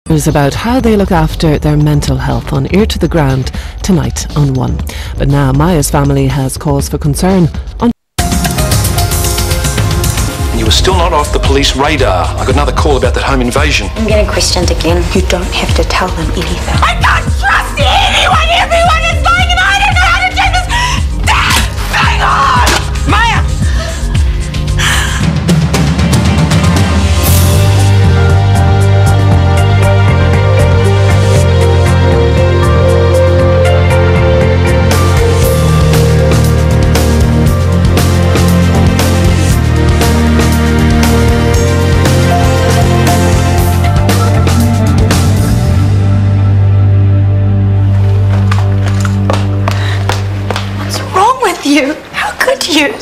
About how they look after their mental health on Ear to the Ground tonight on 1. But now Maya's family has cause for concern. You were still not off the police radar. I got another call about that home invasion. I'm getting questioned again. You don't have to tell them anything. I can't trust anyone! Everyone is lying and I don't know how to take this damn thing on! Maya! You? How could you?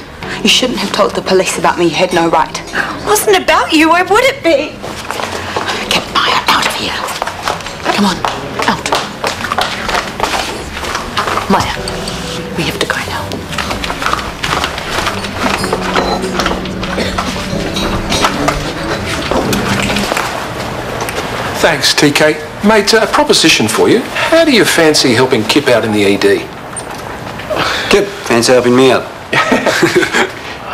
You shouldn't have told the police about me. You had no right. It wasn't about you. Why would it be? Get Maya out of here. Come on, out. Maya, we have to go now. Thanks, TK. Mate, a proposition for you. How do you fancy helping Kip out in the ED? Kip, fancy helping me out?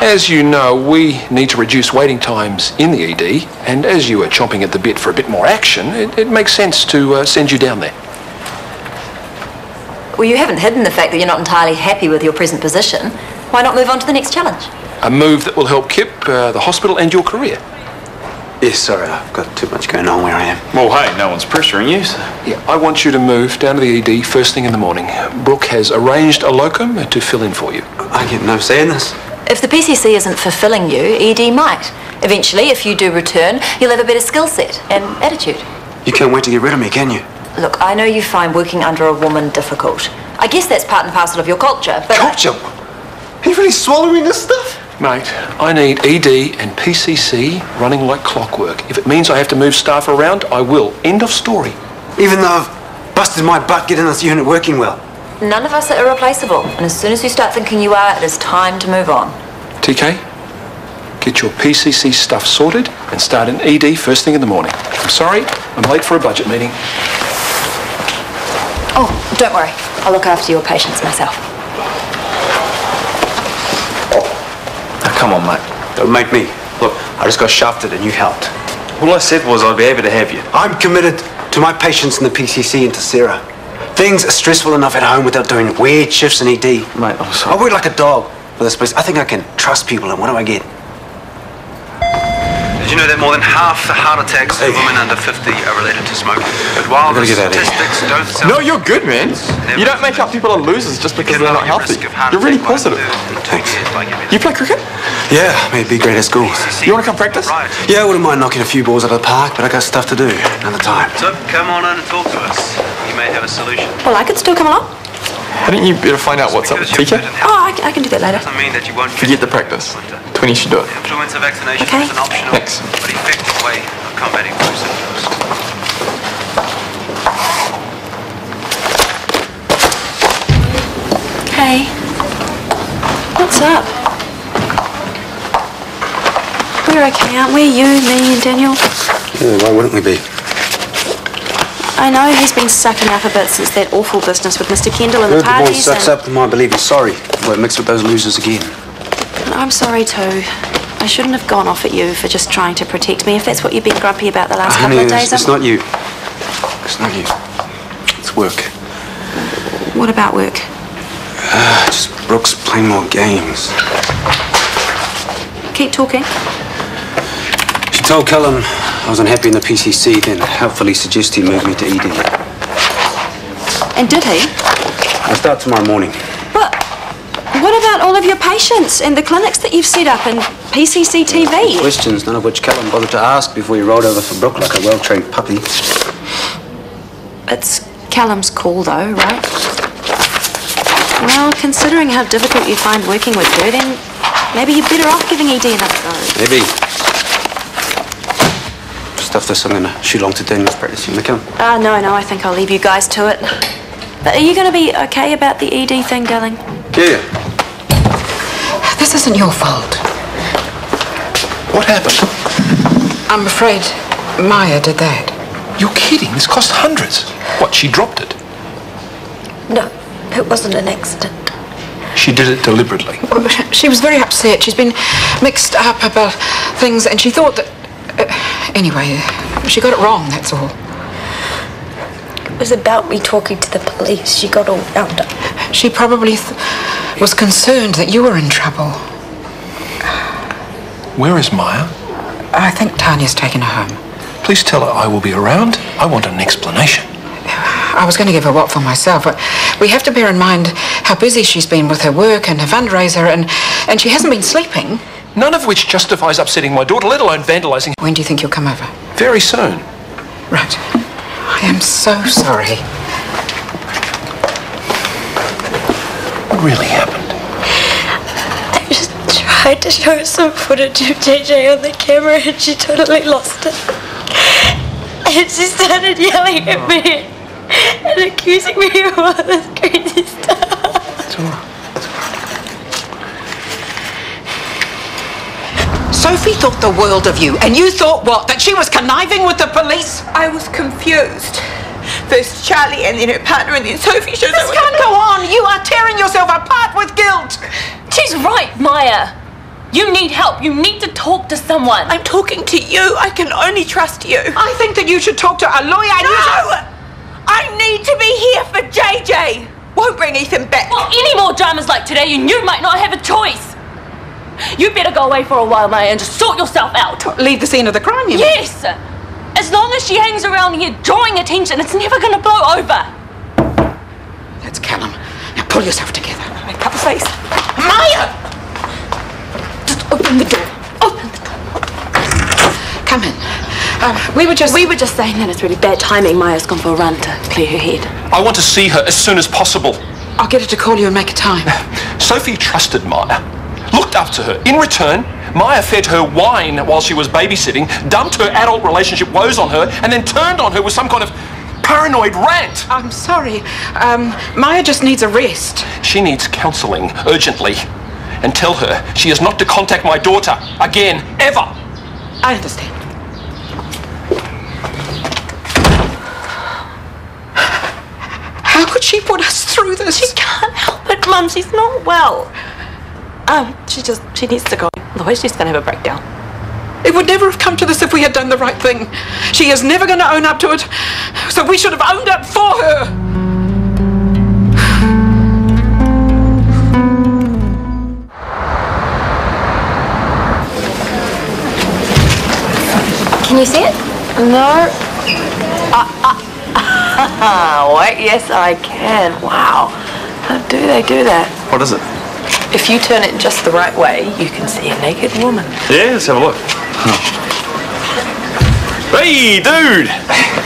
As you know, we need to reduce waiting times in the ED, and as you are chomping at the bit for a bit more action, it makes sense to send you down there. Well, you haven't hidden the fact that you're not entirely happy with your present position. Why not move on to the next challenge? A move that will help Kip, the hospital, and your career. Yes, sorry, I've got too much going on where I am. Well, hey, no one's pressuring you, so... Yeah, I want you to move down to the ED first thing in the morning. Brooke has arranged a locum to fill in for you. I get no say in this. If the PCC isn't fulfilling you, ED might. Eventually, if you do return, you'll have a better skill set and attitude. You can't wait to get rid of me, can you? Look, I know you find working under a woman difficult. I guess that's part and parcel of your culture, but... Culture? Are you really swallowing this stuff? Mate, I need ED and PCC running like clockwork. If it means I have to move staff around, I will. End of story. Even though I've busted my butt getting this unit working well. None of us are irreplaceable, and as soon as you start thinking you are, it is time to move on. TK, get your PCC stuff sorted and start an ED first thing in the morning. I'm sorry, I'm late for a budget meeting. Oh, don't worry. I'll look after your patients myself. Come on, mate. Don't make me. Look, I just got shafted and you helped. All I said was I'd be able to have you. I'm committed to my patients in the PCC and to Sarah. Things are stressful enough at home without doing weird shifts in ED. Mate, I'm sorry. I work like a dog for this place. I think I can trust people, and what do I get? Did you know that more than half the heart attacks of women under 50 are related to smoking? But while the statistics don't sound... No, you're good, man. You don't make out people are losers just because they're not healthy. You're really positive. Thanks. You play cricket? Yeah, made big grade at school. You want to come practice? Yeah, I wouldn't mind knocking a few balls out of the park, but I got stuff to do. Another time. So come on in and talk to us. You may have a solution. Well, I could still come along. Hadn't you better find out what's up with TK? Oh, I can do that later. Doesn't mean that you won't Forget the practice. 20 should do it. Influenza vaccination Okay. is an optional Thanks. but effective way of combating flu symptoms. Hey. What's up? We're okay, aren't we? You, me, and Daniel. Yeah, why wouldn't we be? I know he's been sucking up a bit since that awful business with Mr. Kendall and the Good, the boy parties. sucks up and I believe he's sorry. We're mixed with those losers again. I'm sorry too. I shouldn't have gone off at you for just trying to protect me, if that's what you've been grumpy about the last couple of days. It's not you. It's not you. It's work. What about work? Just Brooks playing more games. Keep talking. She told Callum I was unhappy in the PCC, then helpfully suggested he move me to ED. And did he? I'll start tomorrow morning. But what about all of your patients and the clinics that you've set up and PCC TV? Questions, none of which Callum bothered to ask before he rolled over for Brooke like a well-trained puppy. It's Callum's call though, right? Well, considering how difficult you find working with her, then maybe you're better off giving ED another go. Maybe. Stuff this, I'm going to shoot along to Daniel's practice. You want to come? No, I think I'll leave you guys to it. But are you going to be okay about the ED thing, darling? Yeah. This isn't your fault. What happened? I'm afraid Maya did that. You're kidding. This cost hundreds. What, she dropped it? No, it wasn't an accident. She did it deliberately. Well, she was very upset. She's been mixed up about things, and she thought that... anyway, she got it wrong, that's all. It was about me talking to the police. She got all wound up. She probably was concerned that you were in trouble. Where is Maya? I think Tanya's taken her home. Please tell her I will be around. I want an explanation. I was going to give her what for myself, but we have to bear in mind how busy she's been with her work and her fundraiser, and she hasn't been sleeping. None of which justifies upsetting my daughter, let alone vandalising. When do you think you'll come over? Very soon. Right. I am so sorry. What really happened? I just tried to show her some footage of JJ on the camera and she totally lost it. And she started yelling at me and accusing me of all this crazy stuff. It's all right. Sophie thought the world of you, and you thought what? That she was conniving with the police? I was confused. First Charlie and then her partner and then Sophie shows This can't go on. You are tearing yourself apart with guilt. She's right, Maya. You need help. You need to talk to someone. I'm talking to you. I can only trust you. I think that you should talk to a lawyer. No! I need to be here for JJ. Won't bring Ethan back. Well, any more dramas like today and you might not have a choice. You better go away for a while, Maya, and just sort yourself out. Leave the scene of the crime, you mean? Yes! As long as she hangs around here drawing attention, it's never going to blow over. That's Callum. Now pull yourself together. Make up a face. Maya! Just open the door. Open the door. Come in. We were just saying that it's really bad timing. Maya's gone for a run to clear her head. I want to see her as soon as possible. I'll get her to call you and make a time. Sophie trusted Maya, looked after her. In return, Maya fed her wine while she was babysitting, dumped her adult relationship woes on her, and then turned on her with some kind of paranoid rant. I'm sorry. Maya just needs a rest. She needs counselling urgently. And tell her she is not to contact my daughter again, ever. I understand. How could she put us through this? She can't help it, Mum. She's not well. She needs to go. Otherwise she's going to have a breakdown. It would never have come to this if we had done the right thing. She is never going to own up to it. So we should have owned up for her. Can you see it? No. Wait, yes I can. Wow. How do they do that? What is it? If you turn it just the right way, you can see a naked woman. Yeah, let's have a look. Hey, dude!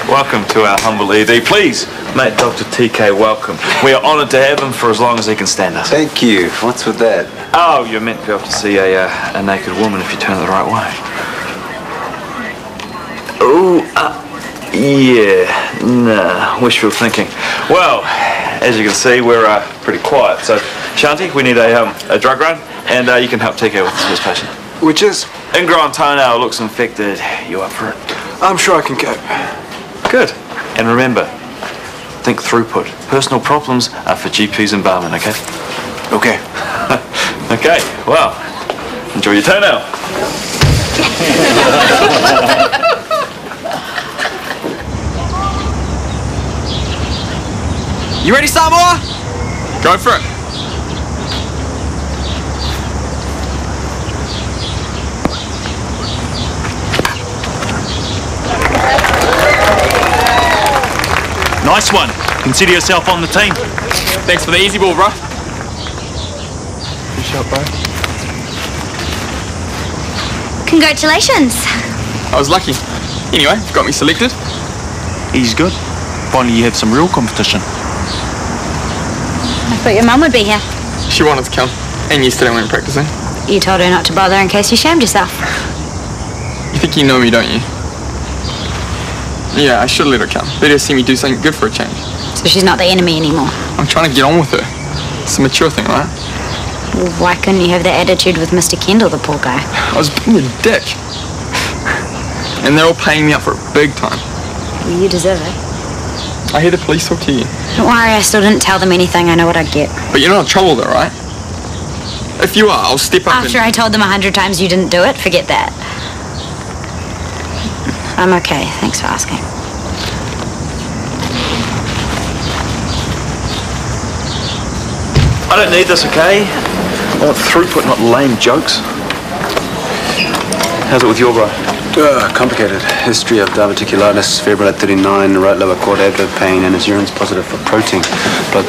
Welcome to our humble ED. Please, mate, Dr. TK, welcome. We are honoured to have him for as long as he can stand us. Thank you. What's with that? Oh, you're meant to be able to see a naked woman if you turn it the right way. Oh, yeah, nah, wishful thinking. Well, as you can see, we're pretty quiet. So, Shanti, we need a drug run, and you can help TK with this first patient. Which is? Ingrown toenail looks infected. You up for it? I'm sure I can cope. Good. And remember, think throughput. Personal problems are for GPs and barmen, okay? Okay. Okay, well, enjoy your toenail. You ready, Samoa? Go for it. Nice one. Consider yourself on the team. Thanks for the easy ball, bro. Good shot, bro. Congratulations. I was lucky. Anyway, you've got me selected. He's good. Finally, you have some real competition. I thought your mum would be here. She wanted to come. And yesterday we went practicing. You told her not to bother in case you shamed yourself. You think you know me, don't you? Yeah, I should let her come. Let her see me do something good for a change. So she's not the enemy anymore. I'm trying to get on with her. It's a mature thing, right? Well, why couldn't you have that attitude with Mr. Kendall, the poor guy? I was being a dick. And they're all paying me up for it big time. Well, you deserve it. I hear the police talk to you. Don't worry, I still didn't tell them anything. I know what I'd get. But you're not in trouble though, right? If you are, I'll step up After I told them 100 times you didn't do it, forget that. I'm okay. Thanks for asking. I don't need this, okay? I want throughput, not lame jokes. How's it with your bro? Complicated. History of diverticulitis, febrile at 39, right lower quad abdomen pain, and his urine's positive for protein. But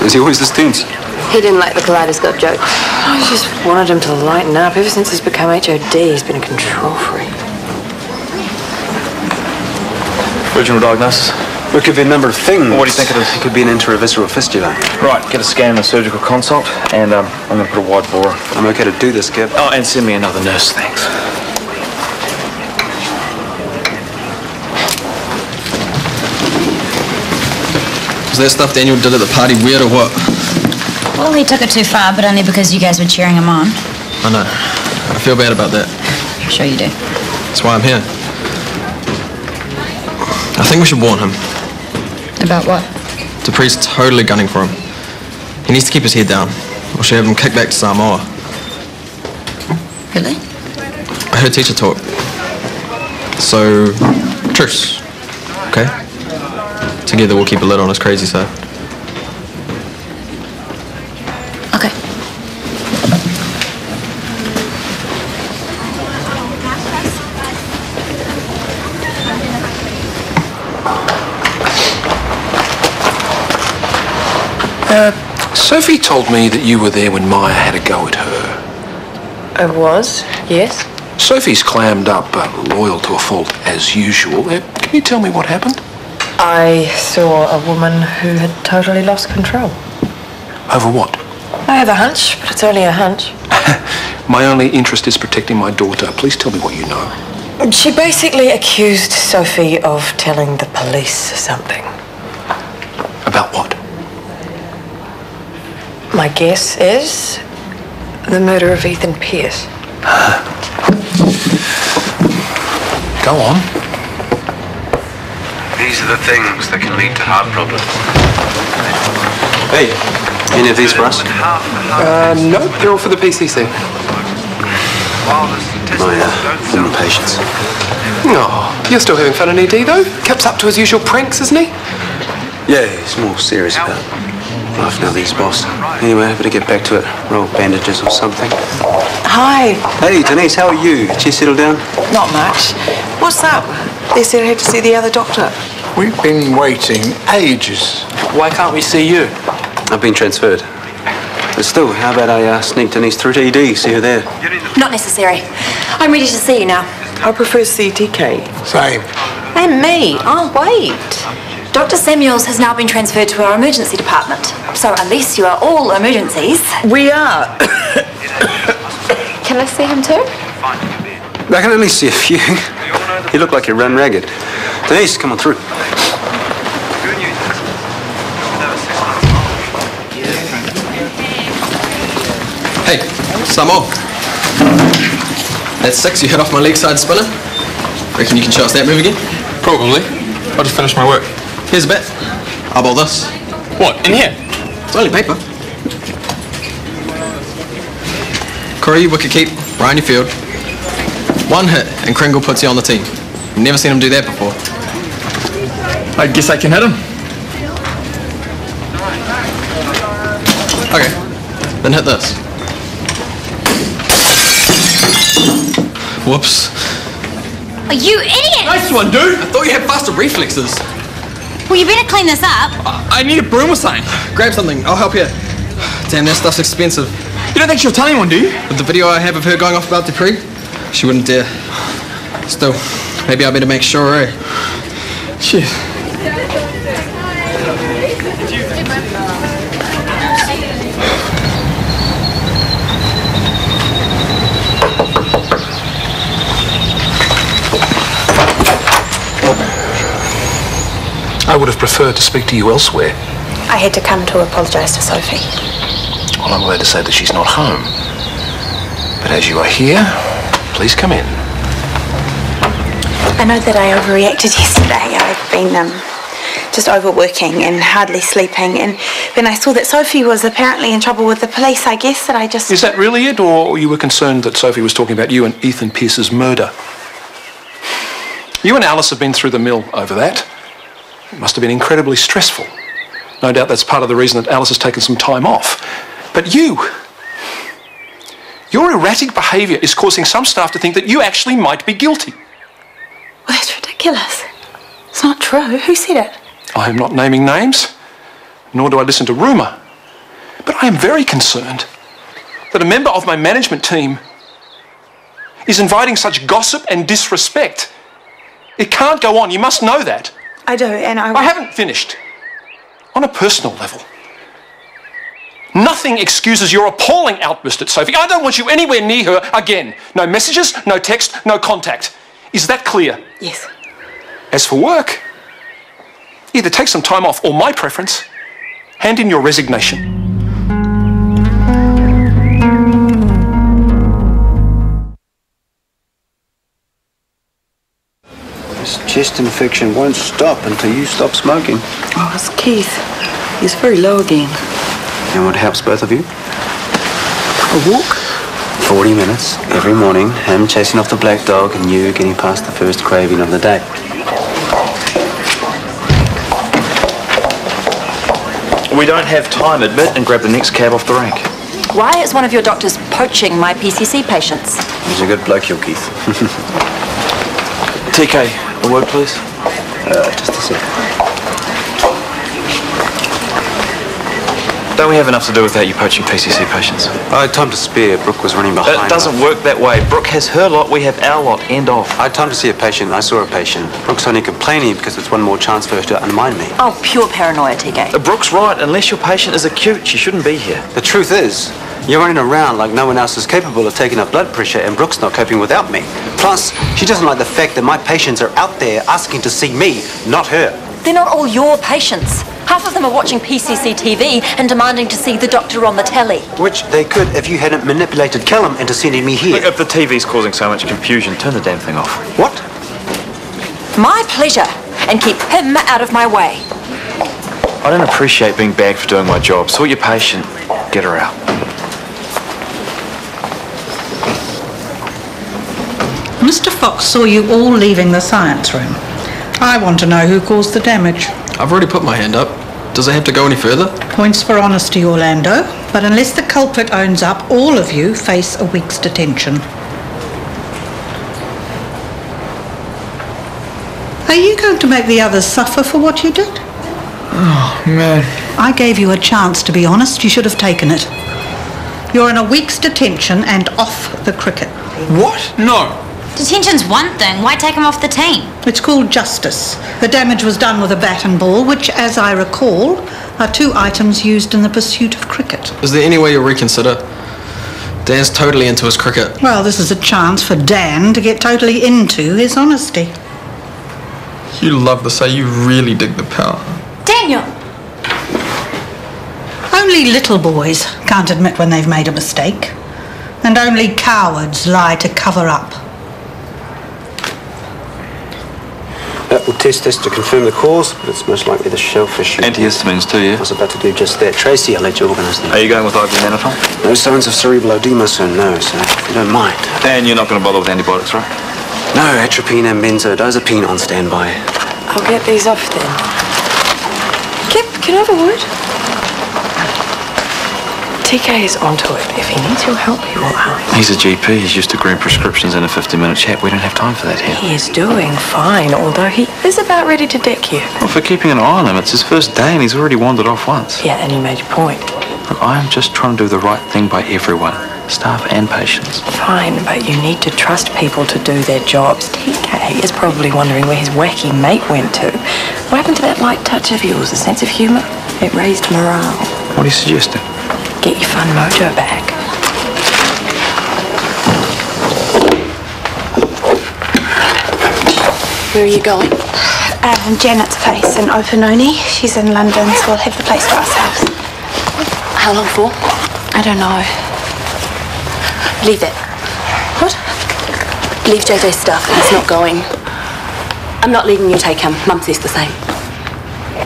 is he always this tense? He didn't like the kaleidoscope joke. I just wanted him to lighten up. Ever since he's become HOD, he's been a control freak. Original diagnosis? It could be a number of things. What do you think it is? It could be an intravisceral fistula. Right, get a scan in the surgical consult, and I'm going to put a wide bore. I'm okay to do this, Gib. Oh, and send me another nurse, thanks. Was that stuff Daniel did at the party weird or what? Well, he took it too far, but only because you guys were cheering him on. I know. I feel bad about that. Sure you do. That's why I'm here. I think we should warn him. About what? Dupree's totally gunning for him. He needs to keep his head down, or she'll have him kicked back to Samoa. Really? I heard teacher talk. So, truce. Okay? Together we'll keep a lid on his crazy side. Okay. Sophie told me that you were there when Maya had a go at her. I was, yes. Sophie's clammed up, but loyal to a fault as usual. Can you tell me what happened? I saw a woman who had totally lost control. Over what? I have a hunch, but it's only a hunch. My only interest is protecting my daughter. Please tell me what you know. She basically accused Sophie of telling the police something. About what? My guess is the murder of Ethan Pierce. Go on. These are the things that can lead to heart problems. Hey, any of these for us? No, they're all for the PCC. My former patients. Oh, you're still having fun in ED though? Kept up to his usual pranks, isn't he? Yeah, he's more serious about life now that he's boss. Anyway, I better get back to it. Roll bandages or something. Hi. Hey, Denise, how are you? Did you settle down? Not much. What's up? They said I had to see the other doctor. We've been waiting ages. Why can't we see you? I've been transferred. But still, how about I sneak Denise through to ED, see her there? Not necessary. I'm ready to see you now. I prefer CTK. Same. And me. Oh, wait. Dr. Samuels has now been transferred to our emergency department. So unless you are all emergencies... We are. Can I see him too? I can only see a few. You look like you run ragged. Denise, come on through. Hey, Samo. That's 6 you hit off my leg side spinner. Reckon you can show us that move again? Probably. I'll just finish my work. Here's a bet. I'll bowl this. What, in here? It's only paper. Corey, wicket keep, Ryan your field. 1 hit and Kringle puts you on the team. I've never seen him do that before. I guess I can hit him. Okay, then hit this. Whoops. Oh, you idiot! Nice one, dude! I thought you had faster reflexes. Well, you better clean this up. I need a broom or something. Grab something, I'll help you. Damn, that stuff's expensive. You don't think she'll tell anyone, do you? With the video I have of her going off about Dupree, she wouldn't dare. Still, maybe I better make sure, eh? Shit. I would have preferred to speak to you elsewhere. I had to come to apologise to Sophie. Well, I'm glad to say that she's not home. But as you are here, please come in. I know that I overreacted yesterday. I've been just overworking and hardly sleeping. And when I saw that Sophie was apparently in trouble with the police, I guess that I just... Is that really it, or you were concerned that Sophie was talking about you and Ethan Pierce's murder? You and Alice have been through the mill over that. It must have been incredibly stressful. No doubt that's part of the reason that Alice has taken some time off. But your erratic behaviour is causing some staff to think that you actually might be guilty. Well, that's ridiculous. It's not true. Who said it? I am not naming names, nor do I listen to rumour. But I am very concerned that a member of my management team is inviting such gossip and disrespect. It can't go on. You must know that. I do, and I haven't finished. On a personal level, nothing excuses your appalling outburst at Sophie. I don't want you anywhere near her again. No messages, no text, no contact. Is that clear? Yes. As for work, either take some time off or, my preference, hand in your resignation. This chest infection won't stop until you stop smoking. Oh, it's Keith. He's very low again. And what helps both of you? A walk? 40 minutes every morning, him chasing off the black dog and you getting past the first craving of the day. We don't have time, admit, and grab the next cab off the rank. Why is one of your doctors poaching my PCC patients? He's a good bloke, your Keith. TK, a word, please. Just a sec. Don't we have enough to do without you poaching PCC patients? I had time to spare. Brooke was running behind. It doesn't work that way. Brooke has her lot, we have our lot. End off. I had time to see a patient. I saw a patient. Brooke's only complaining because it's one more chance for her to undermine me. Oh, pure paranoia, TK. Brooke's right. Unless your patient is acute, she shouldn't be here. The truth is, you're running around like no one else is capable of taking up blood pressure, and Brooke's not coping without me. Plus, she doesn't like the fact that my patients are out there asking to see me, not her. They're not all your patients. Half of them are watching PCC TV and demanding to see the doctor on the telly. Which they could if you hadn't manipulated Callum into sending me here. Look, if the TV's causing so much confusion, turn the damn thing off. What? My pleasure. And keep him out of my way. I don't appreciate being bagged for doing my job. Sort your patient. Get her out. Mr. Fox saw you all leaving the science room. I want to know who caused the damage. I've already put my hand up. Does it have to go any further? Points for honesty, Orlando. But unless the culprit owns up, all of you face a week's detention. Are you going to make the others suffer for what you did? Oh, man. I gave you a chance to be honest. You should have taken it. You're in a week's detention and off the cricket. What? No. Detention's one thing. Why take him off the team? It's called justice. The damage was done with a bat and ball, which, as I recall, are two items used in the pursuit of cricket. Is there any way you'll reconsider? Dan's totally into his cricket. Well, this is a chance for Dan to get totally into his honesty. You love to say you really dig the power. Daniel! Only little boys can't admit when they've made a mistake. And only cowards lie to cover up. We'll test this to confirm the cause, but it's most likely the shellfish. Antihistamines too, yeah? I was about to do just that. Tracy, I'll let you organise them. Are you going with ibuprofen? No signs of cerebral edema, so no, so if you don't mind. And you're not going to bother with antibiotics, right? No, atropine and benzodiazepine on standby. I'll get these off then. Kip, can I have a word? TK is onto it. If he needs your help, he will help. He's a GP. He's used to green prescriptions in a 50-minute chat. We don't have time for that here. He is doing fine, although he is about ready to deck you. Well, for keeping an eye on him, it's his first day and he's already wandered off once. Yeah, and you made your point. Look, I'm just trying to do the right thing by everyone, staff and patients. Fine, but you need to trust people to do their jobs. TK is probably wondering where his wacky mate went to. What happened to that light touch of yours, a sense of humour? It raised morale. What are you suggesting? Get your fun mojo back. Where are you going? Janet's place in Opanoni. She's in London, so we'll have the place to ourselves. How long for? I don't know. Leave it. What? Leave JJ's stuff. He's not going. I'm not leaving you take him. Mum says the same.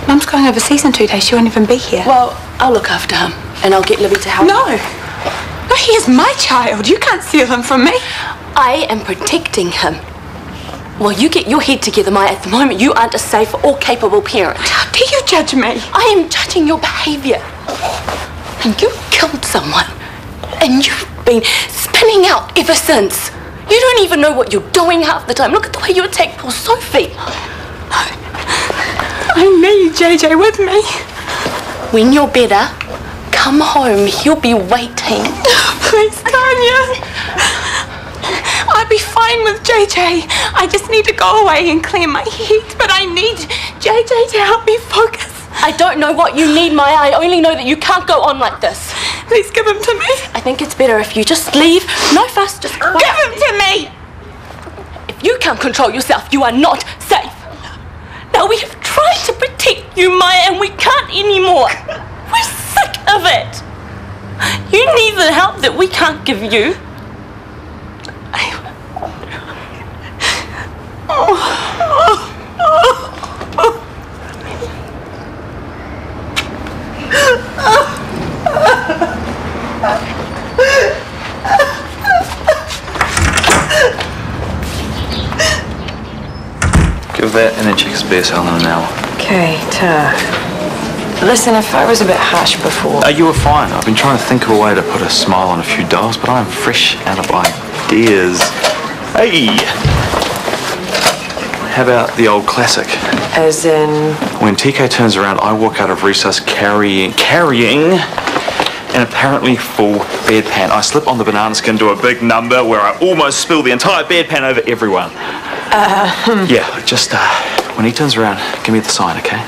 Mum's going overseas in 2 days. She won't even be here. Well, I'll look after him and I'll get Libby to help. No! No, he is my child. You can't steal him from me. I am protecting him. Well, you get your head together, Maya. At the moment, you aren't a safe or capable parent. How dare you judge me? I am judging your behaviour. And you killed someone. And you've been spinning out ever since. You don't even know what you're doing half the time. Look at the way you attack poor Sophie. I need JJ with me. When you're better, come home. He'll be waiting. Please, Tanya. I'd be fine with JJ. I just need to go away and clear my head. But I need JJ to help me focus. I don't know what you need, Maya. I only know that you can't go on like this. Please give him to me. I think it's better if you just leave. No fuss, just quiet. Give him to me. If you can't control yourself, you are not safe. Now, we have tried to protect you, Maya, and we can't anymore. We're sick of it. You need the help that we can't give you. Give that and then check his BSL in an hour. Okay, listen, if I was a bit harsh before... You were fine. I've been trying to think of a way to put a smile on a few dolls, but I'm fresh out of ideas. Hey! How about the old classic? As in... When TK turns around, I walk out of recess carrying an apparently full bedpan. I slip on the banana skin, do a big number where I almost spill the entire bedpan over everyone. Yeah, just when he turns around, give me the sign, okay?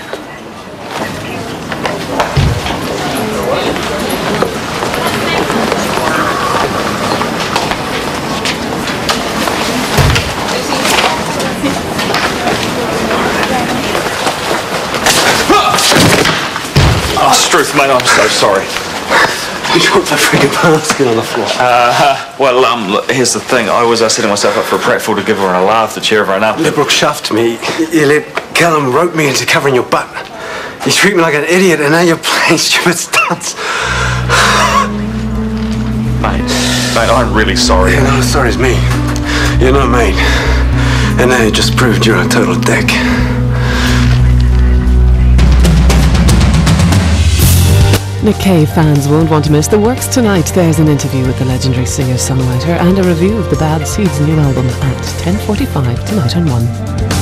Oh, Struth, mate, I'm so sorry. You dropped the friggin' basket on the floor. Well, look, here's the thing. I was setting myself up for a pratfall to give her a laugh to cheer everyone up. Brooke shuffed me. You let Callum rope me into covering your butt. You treat me like an idiot, and now you're playing stupid stunts. Mate, I'm really sorry. Yeah, no, sorry's me. You're not mean. And now you just proved you're a total dick. Nick Cave fans won't want to miss the works tonight. There's an interview with the legendary singer-songwriter and a review of the Bad Seeds' new album at 10:45 tonight on 1.